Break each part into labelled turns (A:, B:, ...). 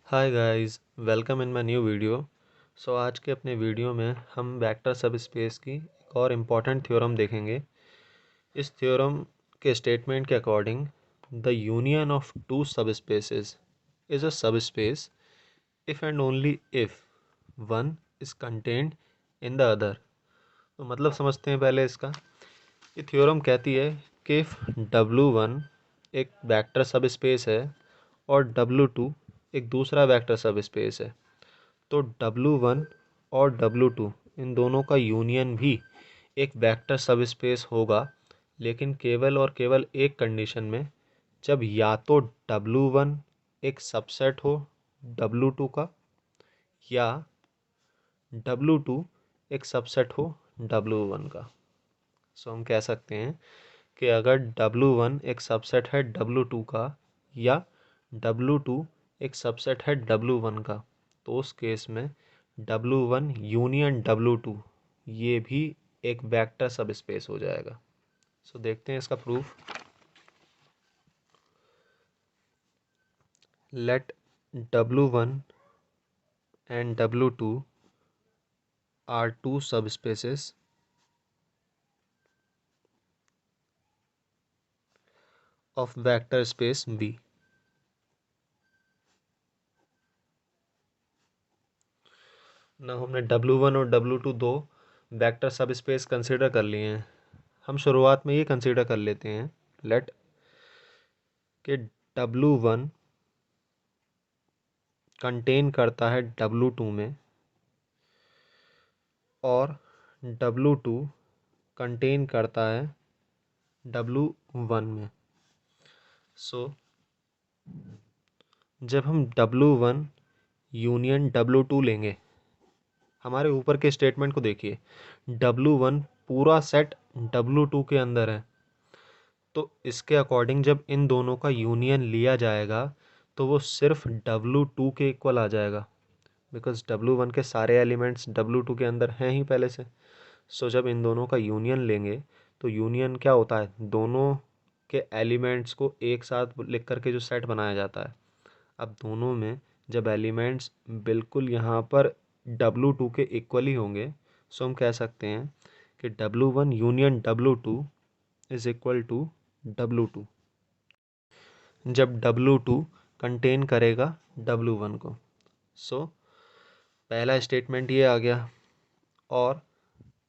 A: Hi guys, welcome in my new video. आज के अपने वीडियो में हम वेक्टर सबस्पेस की एक और इम्पॉर्टेंट थ्योरम देखेंगे। इस थ्योरम के स्टेटमेंट के according the union of two subspaces is a subspace if and only if one is contained in the other. तो मतलब समझते हैं पहले इसका। ये थ्योरम कहती है कि इफ़ W1 एक वेक्टर सबस्पेस है और W2 एक दूसरा वेक्टर सबस्पेस है, तो W1 और W2 इन दोनों का यूनियन भी एक वेक्टर सबस्पेस होगा, लेकिन केवल और केवल एक कंडीशन में, जब या तो W1 एक सबसेट हो W2 का या W2 एक सबसेट हो W1 का। हम कह सकते हैं कि अगर W1 एक सबसेट है W2 का या W2 एक सबसेट है W1 का, तो उस केस में W1 यूनियन W2 ये भी एक वेक्टर सबस्पेस हो जाएगा। देखते हैं इसका proof. Let W1 and W2 are two subspaces of vector space V। ना हमने W1 और W2 दो वेक्टर सबस्पेस कंसीडर कर लिए हैं। हम शुरुआत में ये कंसीडर कर लेते हैं लेट कि W1 कंटेन करता है W2 में और W2 कंटेन करता है W1 में। जब हम W1 यूनियन W2 लेंगे, हमारे ऊपर के स्टेटमेंट को देखिए, W1 पूरा सेट W2 के अंदर है, तो इसके अकॉर्डिंग जब इन दोनों का यूनियन लिया जाएगा तो वो सिर्फ W2 के इक्वल आ जाएगा, बिकॉज W1 के सारे एलिमेंट्स W2 के अंदर हैं ही पहले से। जब इन दोनों का यूनियन लेंगे तो यूनियन क्या होता है, दोनों के एलिमेंट्स को एक साथ लिख करके जो सेट बनाया जाता है। अब दोनों में जब एलिमेंट्स बिल्कुल यहाँ पर W2 के इक्वल ही होंगे, हम कह सकते हैं कि W1 union W2 is equal to W2, जब W2 कंटेन करेगा W1 को। पहला स्टेटमेंट ये आ गया, और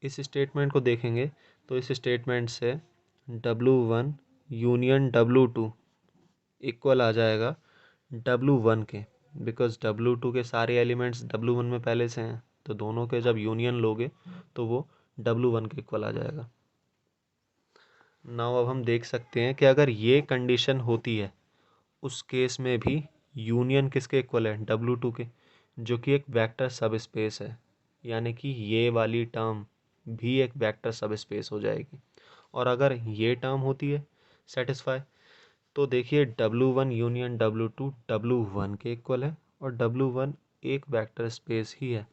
A: इस स्टेटमेंट को देखेंगे तो इस स्टेटमेंट से W1 यूनियन W2 इक्वल आ जाएगा W1 के, बिकॉज W2 के सारे एलिमेंट्स W1 में पहले से हैं, तो दोनों के जब यूनियन लोगे तो वो W1 के इक्वल आ जाएगा। नाउ अब हम देख सकते हैं कि अगर ये कंडीशन होती है, उस केस में भी यूनियन किसके इक्वल है, W2 के, जो कि एक वेक्टर सबस्पेस है, यानी कि ये वाली टर्म भी एक वेक्टर सबस्पेस हो जाएगी। और अगर ये टर्म होती है सेटिस्फाई, तो देखिए W1 यूनियन W2 W1 के इक्वल है और W1 एक वेक्टर स्पेस ही है।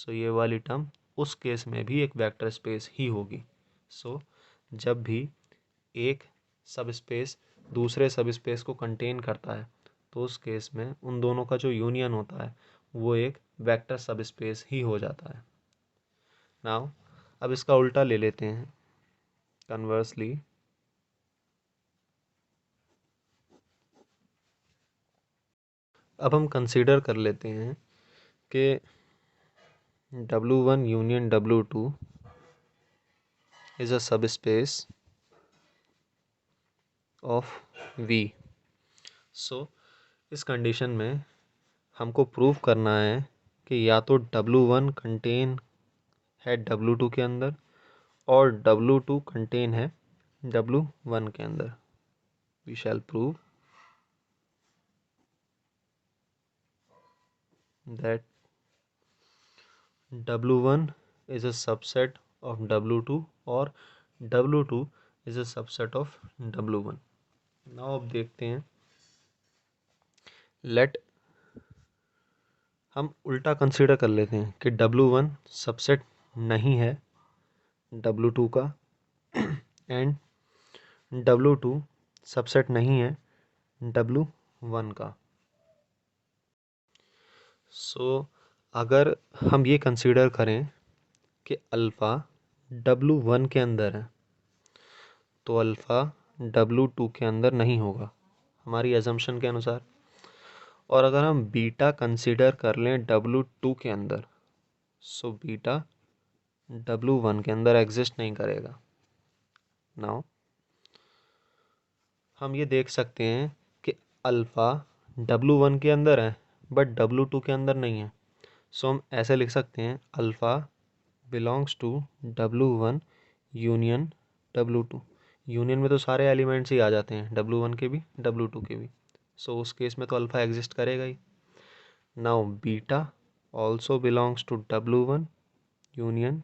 A: ये वाली टर्म उस केस में भी एक वेक्टर स्पेस ही होगी। जब भी एक सबस्पेस दूसरे सबस्पेस को कंटेन करता है, तो उस केस में उन दोनों का जो यूनियन होता है वो एक वेक्टर सबस्पेस ही हो जाता है। नाउ अब इसका उल्टा ले लेते हैं, कन्वर्सली। अब हम कंसीडर कर लेते हैं कि W1 union W2 is a subspace of V। इस कंडीशन में हमको प्रूव करना है कि या तो W1 कंटेन है W2 के अंदर और W2 कंटेन है W1 के अंदर। We shall prove that W1 is a subset of W2 और W2 is a subset of W1। Now अब देखते हैं, लेट हम उल्टा कंसीडर कर लेते हैं कि W1 सबसेट नहीं है W2 का एंड W2 सबसेट नहीं है W1 का। सो अगर हम ये कंसीडर करें कि अल्फ़ा W1 के अंदर है तो अल्फ़ा W2 के अंदर नहीं होगा हमारी एजम्पशन के अनुसार। और अगर हम बीटा कंसीडर कर लें W2 के अंदर, सो बीटा W1 के अंदर एग्जिस्ट नहीं करेगा। नाउ हम ये देख सकते हैं कि अल्फ़ा W1 के अंदर है बट W2 के अंदर नहीं है। सो हम ऐसे लिख सकते हैं alpha belongs to W1 union W2। Union में तो सारे एलिमेंट्स ही आ जाते हैं, W1 के भी W2 के भी। सो उस केस में तो अल्फ़ा एग्जिस्ट करेगा ही। Now beta also belongs to W1 union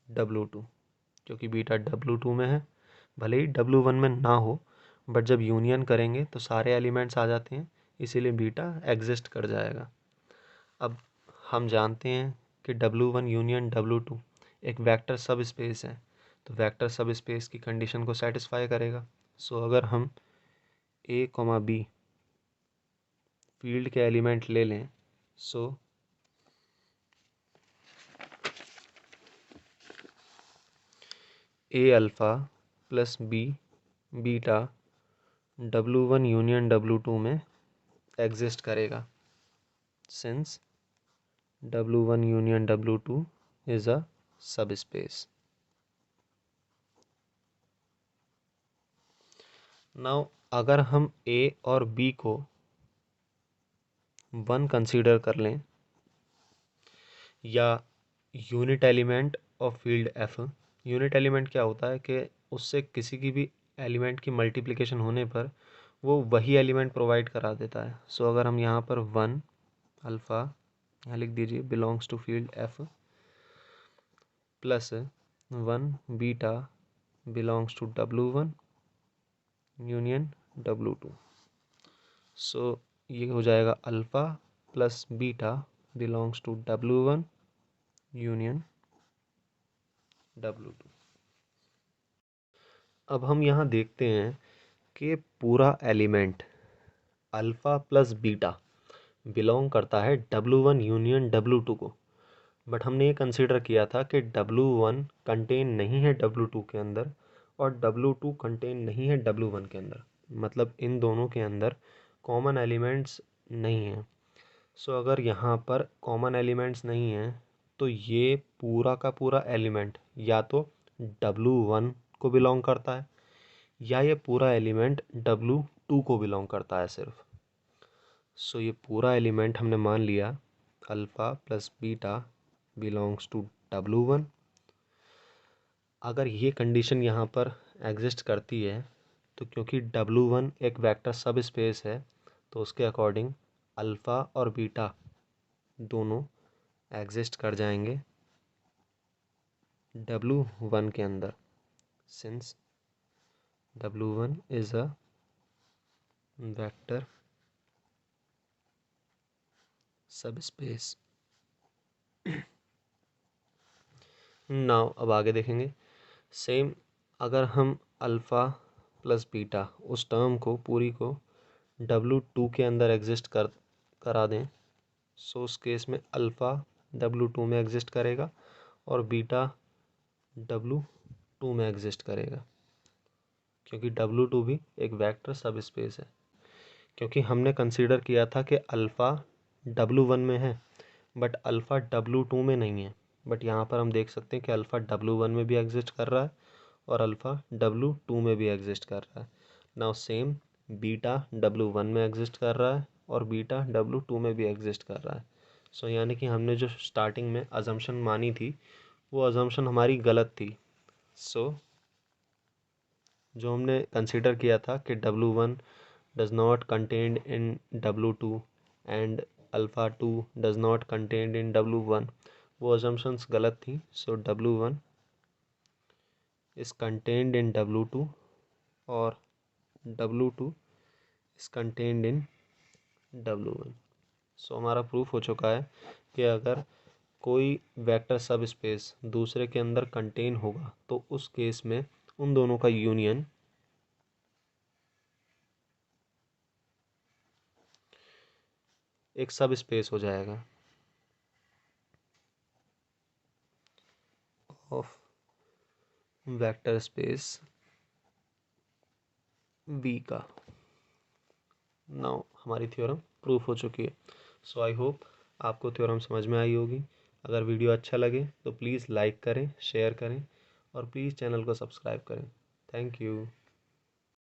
A: W2, क्योंकि बीटा W2 में है, भले ही W1 में ना हो बट जब यूनियन करेंगे तो सारे एलिमेंट्स आ जाते हैं, इसीलिए बीटा एग्जिस्ट कर जाएगा। अब हम जानते हैं कि W1 यूनियन W2 एक वेक्टर सब स्पेस है, तो वेक्टर सब स्पेस की कंडीशन को सेटिस्फाई करेगा। सो अगर हम A, B फील्ड के एलिमेंट ले लें, सो A alpha plus B beta W1 union W2 में एग्जिस्ट करेगा, since W1 union W2 is a सब स्पेस। नाउ अगर हम A और B को 1 कंसीडर कर लें या unit element of field F, unit element क्या होता है कि उससे किसी की भी एलिमेंट की मल्टीप्लिकेशन होने पर वो वही एलिमेंट प्रोवाइड करा देता है। सो अगर हम यहाँ पर 1 अल्फ़ा यहाँ लिख दीजिए belongs to field F plus 1 beta belongs to W1 union W2, so ये हो जाएगा alpha plus beta belongs to W1 union W2। अब हम यहाँ देखते हैं कि पूरा element alpha plus beta belong करता है W1 यूनियन W2 को, बट हमने ये कंसीडर किया था कि W1 कंटेन नहीं है W2 के अंदर और W2 कंटेन नहीं है W1 के अंदर, मतलब इन दोनों के अंदर कॉमन एलिमेंट्स नहीं हैं। सो अगर यहाँ पर कॉमन एलिमेंट्स नहीं हैं तो ये पूरा का पूरा एलिमेंट या तो W1 को बिलोंग करता है या ये पूरा एलिमेंट W2 को बिलोंग करता है सिर्फ। सो ये पूरा एलिमेंट हमने मान लिया alpha plus beta belongs to W1। अगर ये कंडीशन यहाँ पर एग्जिस्ट करती है तो क्योंकि W1 एक वेक्टर सब स्पेस है तो उसके अकॉर्डिंग अल्फ़ा और बीटा दोनों एग्जिस्ट कर जाएंगे W1 के अंदर, since W1 is a vector सब स्पेस। नाउ अब आगे देखेंगे सेम, अगर हम अल्फ़ा प्लस बीटा उस टर्म को पूरी को W2 के अंदर एग्जिस्ट करा दें, सो उस केस में अल्फ़ा W2 में एग्जिस्ट करेगा और बीटा W2 में एग्जिस्ट करेगा, क्योंकि W2 भी एक वेक्टर सब स्पेस है। क्योंकि हमने कंसीडर किया था कि अल्फ़ा W1 में है बट अल्फ़ा W2 में नहीं है, बट यहाँ पर हम देख सकते हैं कि अल्फ़ा W1 में भी एग्जिस्ट कर रहा है और अल्फ़ा W2 में भी एग्जिस्ट कर रहा है। नाउ सेम बीटा W1 में एग्जिस्ट कर रहा है और बीटा W2 में भी एग्जिस्ट कर रहा है। सो यानी कि हमने जो स्टार्टिंग में अजम्पशन मानी थी वो अजम्पशन हमारी गलत थी। सो जो हमने कंसीडर किया था कि W1 does not contained in W2 and alpha 2 does not contained in W1, वो assumptions गलत थी। सो W1 is contained in W2 और W2 is contained in W1। सो हमारा प्रूफ हो चुका है कि अगर कोई वेक्टर सब स्पेस दूसरे के अंदर कंटेन होगा तो उस केस में उन दोनों का यूनियन एक सब स्पेस हो जाएगा ऑफ वेक्टर स्पेस बी का। नाउ हमारी थ्योरम प्रूफ हो चुकी है। सो आई होप आपको थ्योरम समझ में आई होगी। अगर वीडियो अच्छा लगे तो प्लीज़ लाइक करें, शेयर करें और प्लीज़ चैनल को सब्सक्राइब करें। Thank you.